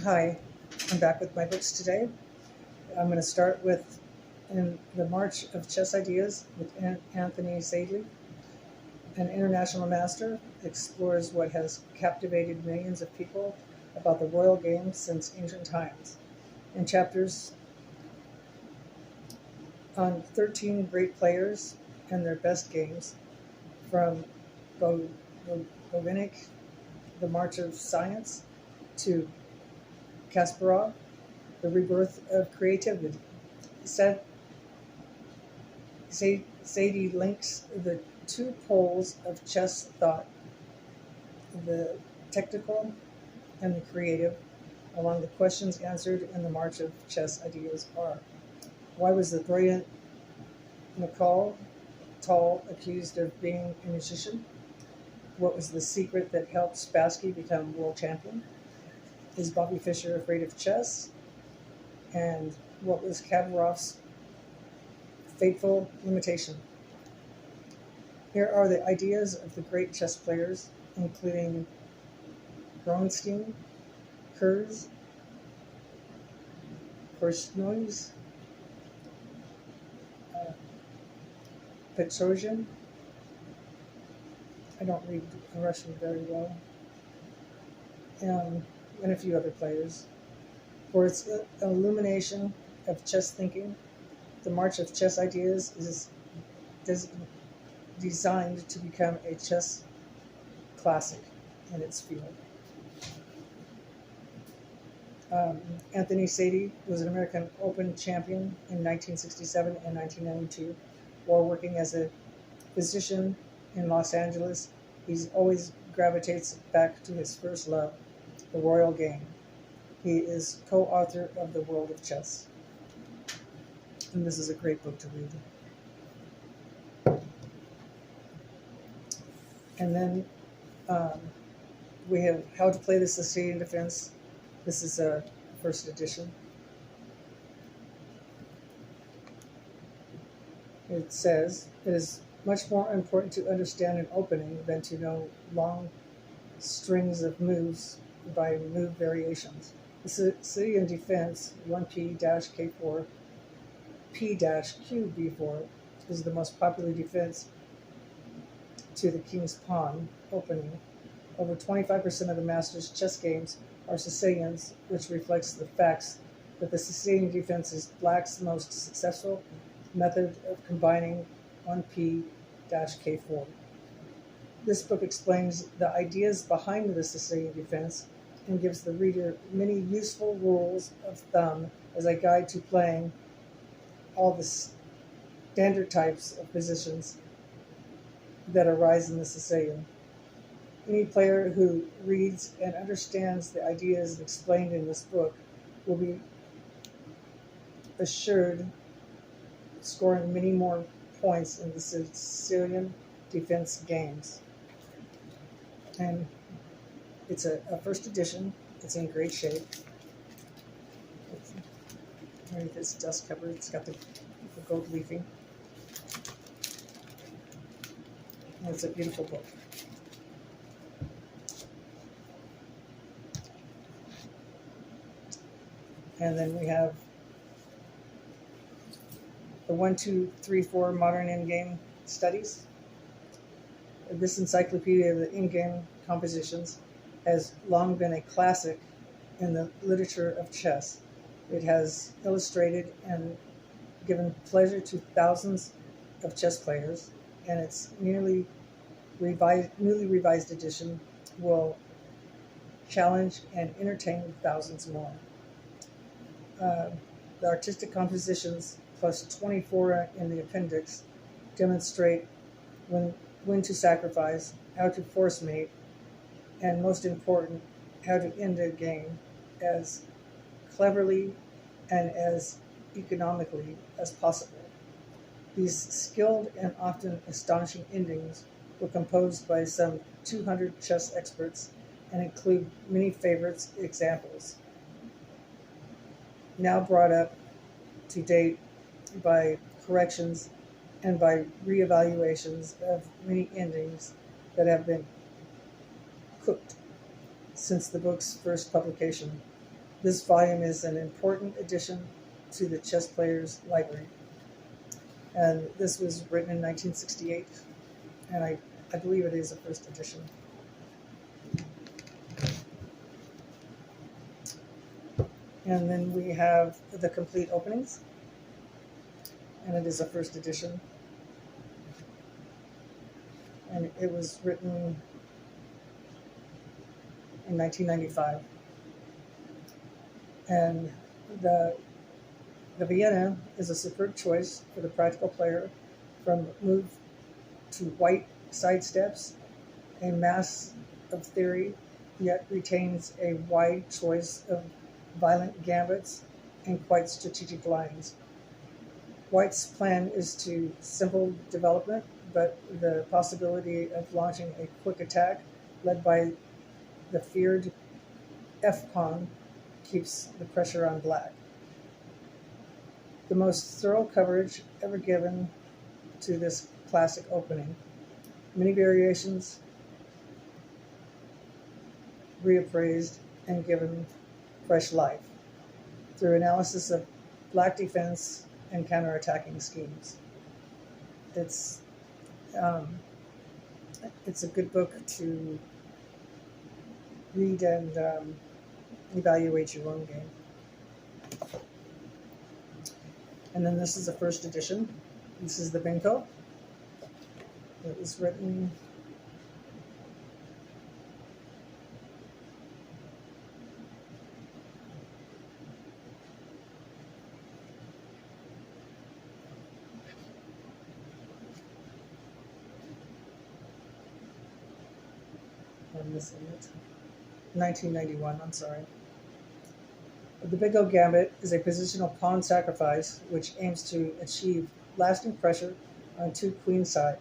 Hi, I'm back with my books today. I'm going to start with In the March of Chess Ideas with Anthony Sadie. An international master explores what has captivated millions of people about the royal game since ancient times. In chapters on 13 great players and their best games, from Botvinnik, The March of Science, to Kasparov, The Rebirth of Creativity. Sadie links the two poles of chess thought, the technical and the creative, along the questions answered in the March of Chess Ideas are: why was the brilliant Nicole Toll accused of being a musician? What was the secret that helped Spassky become world champion? Is Bobby Fischer afraid of chess? And what was Kadyrov's fateful limitation? Here are the ideas of the great chess players, including Bronstein, Kurz, Korchnoi, Petrosian. I don't read Russian very well. And a few other players. For its illumination of chess thinking, the March of Chess Ideas is designed to become a chess classic in its field. Anthony Sadie was an American Open champion in 1967 and 1992. While working as a physician in Los Angeles, he always gravitates back to his first love, the royal game. He is co-author of The World of Chess. And this is a great book to read. And then we have How to Play the Sicilian Defense. This is a first edition. It says, it is much more important to understand an opening than to know long strings of moves by move variations. The Sicilian defense, 1p-k4, p-qb4, is the most popular defense to the king's pawn opening. Over 25% of the master's chess games are Sicilians, which reflects the facts that the Sicilian defense is black's most successful method of combining 1p-k4. This book explains the ideas behind the Sicilian defense and gives the reader many useful rules of thumb as a guide to playing all the standard types of positions that arise in the Sicilian. Any player who reads and understands the ideas explained in this book will be assured scoring many more points in the Sicilian defense games. And it's a first edition. It's in great shape. Underneath this dust cover, it's got the gold leafing. And it's a beautiful book. And then we have the 1, 2, 3, 4 Modern Endgame Studies. This encyclopedia of the endgame compositions has long been a classic in the literature of chess. It has illustrated and given pleasure to thousands of chess players, and its newly revised edition will challenge and entertain thousands more. The artistic compositions plus 24 in the appendix demonstrate when to sacrifice, how to force mate, and most important, how to end a game as cleverly and as economically as possible. These skilled and often astonishing endings were composed by some 200 chess experts and include many favorites examples, now brought up to date by corrections and by reevaluations of many endings that have been cooked since the book's first publication. This volume is an important addition to the Chess Player's Library. And this was written in 1968, and I believe it is a first edition. And then we have the complete openings, and it is a first edition. And it was written in 1995. And the Vienna is a superb choice for the practical player from move to white sidesteps, a mass of theory, yet retains a wide choice of violent gambits and quite strategic lines. White's plan is to simple development, but the possibility of launching a quick attack led by the feared F-pawn keeps the pressure on black. The most thorough coverage ever given to this classic opening. Many variations reappraised and given fresh life through analysis of black defense and counterattacking schemes. It's a good book to read and evaluate your own game. And then this is the first edition. This is the Binko. It was written I'm missing it. 1991, I'm sorry. The Binko Gambit is a positional pawn sacrifice which aims to achieve lasting pressure on the queen side.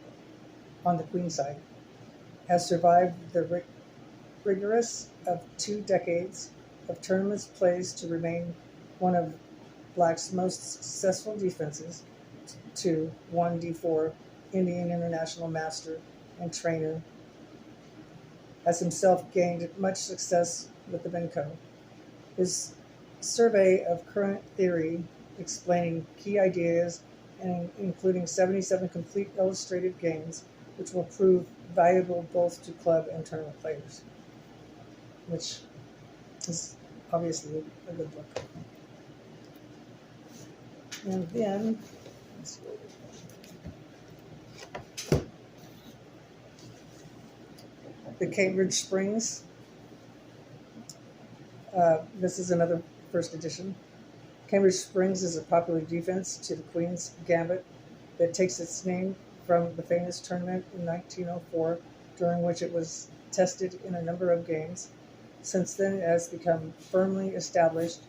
Has survived the rigorous of 2 decades of tournaments plays to remain one of black's most successful defenses to 1d4 Indian international master and trainer. Has himself gained much success with the Binko. His survey of current theory explaining key ideas and including 77 complete illustrated games, which will prove valuable both to club and tournament players, which is obviously a good book. And then, let's see. The Cambridge Springs. This is another first edition. Cambridge Springs is a popular defense to the Queen's Gambit that takes its name from the famous tournament in 1904, during which it was tested in a number of games. Since then, it has become firmly established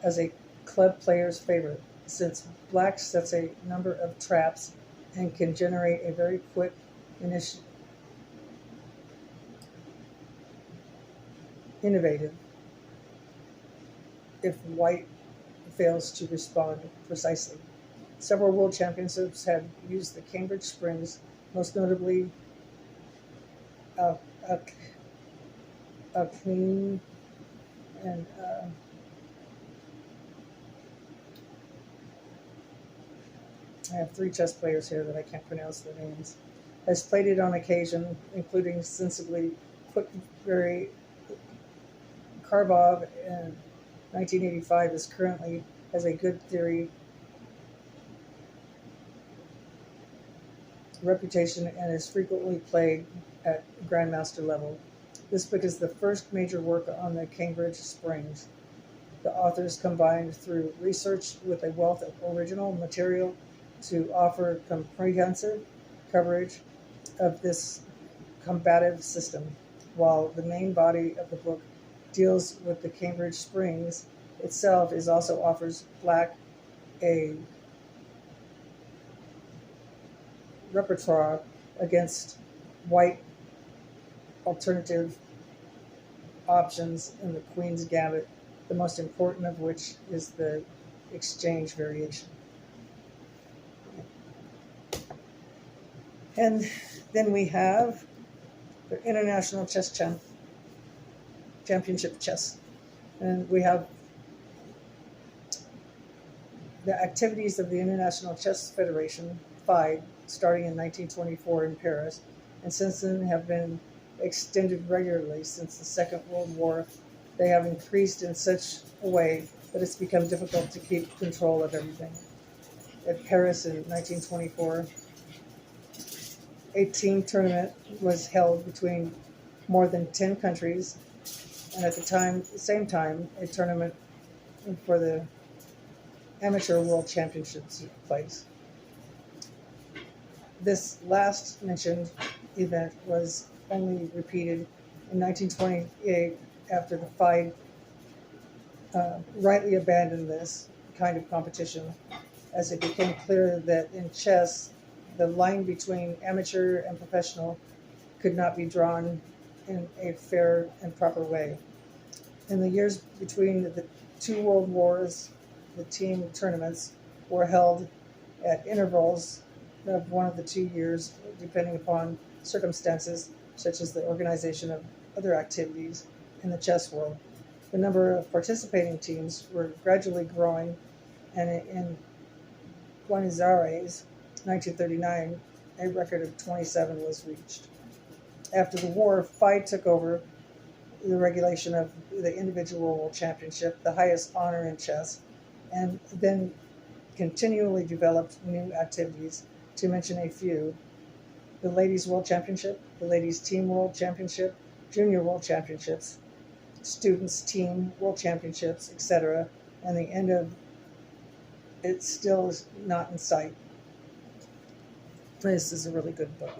as a club player's favorite, since black sets a number of traps and can generate a very quick innovative if white fails to respond precisely. Several world championships have used the Cambridge Springs, most notably a clean and I have 3 chess players here that I can't pronounce their names. Has played it on occasion, including sensibly Quickberry. Karbov in 1985 is currently has a good theory reputation and is frequently played at grandmaster level. This book is the first major work on the Cambridge Springs. The authors combined through research with a wealth of original material to offer comprehensive coverage of this combative system, while the main body of the book deals with the Cambridge Springs itself. Is also offers black a repertoire against white alternative options in the Queen's Gambit, the most important of which is the exchange variation. And then we have the International Chess Championship Chess. And we have The activities of the International Chess Federation, FIDE, starting in 1924 in Paris, and since then have been extended regularly since the Second World War. They have increased in such a way that it's become difficult to keep control of everything. At Paris in 1924, a team tournament was held between more than 10 countries, and at the same time, a tournament for the Amateur World Championships took place. This last mentioned event was only repeated in 1928 after the FIDE rightly abandoned this kind of competition, as it became clear that in chess, the line between amateur and professional could not be drawn in a fair and proper way. In the years between the two world wars, the team tournaments were held at intervals of 1 of the 2 years, depending upon circumstances, such as the organization of other activities in the chess world. The number of participating teams were gradually growing, and in Buenos Aires, 1939, a record of 27 was reached. After the war, FIDE took over the regulation of the individual world championship, the highest honor in chess, and then continually developed new activities. To mention a few: the Ladies World Championship, the Ladies Team World Championship, Junior World Championships, Students Team World Championships, etc. And the end of it still is not in sight. This is a really good book.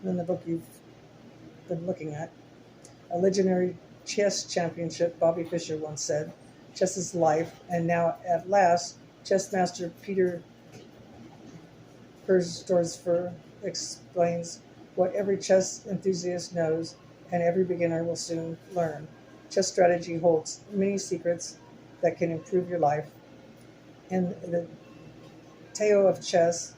Then the book you've been looking at, a legendary chess championship, Bobby Fischer once said, "Chess is life," and now at last, chess master Peter Kurzgesser explains what every chess enthusiast knows and every beginner will soon learn. Chess strategy holds many secrets that can improve your life. In the Tao of Chess,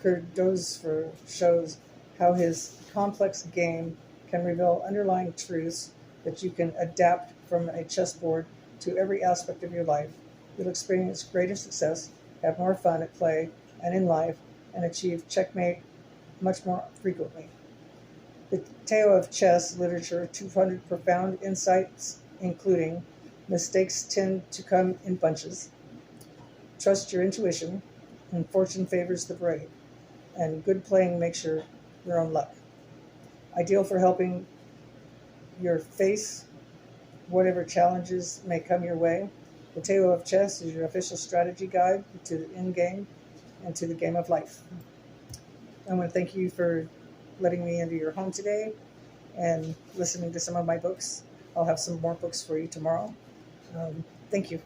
Kurzgesser shows how his complex game can reveal underlying truths that you can adapt from a chessboard to every aspect of your life. You'll experience greater success, have more fun at play and in life, and achieve checkmate much more frequently. The Tao of Chess literature, 200 profound insights, including mistakes tend to come in bunches, trust your intuition, and fortune favors the brave, and good playing makes your own luck. Ideal for helping your face whatever challenges may come your way. The Tao of Chess is your official strategy guide to the end game and to the game of life. I want to thank you for letting me into your home today and listening to some of my books. I'll have some more books for you tomorrow. Thank you.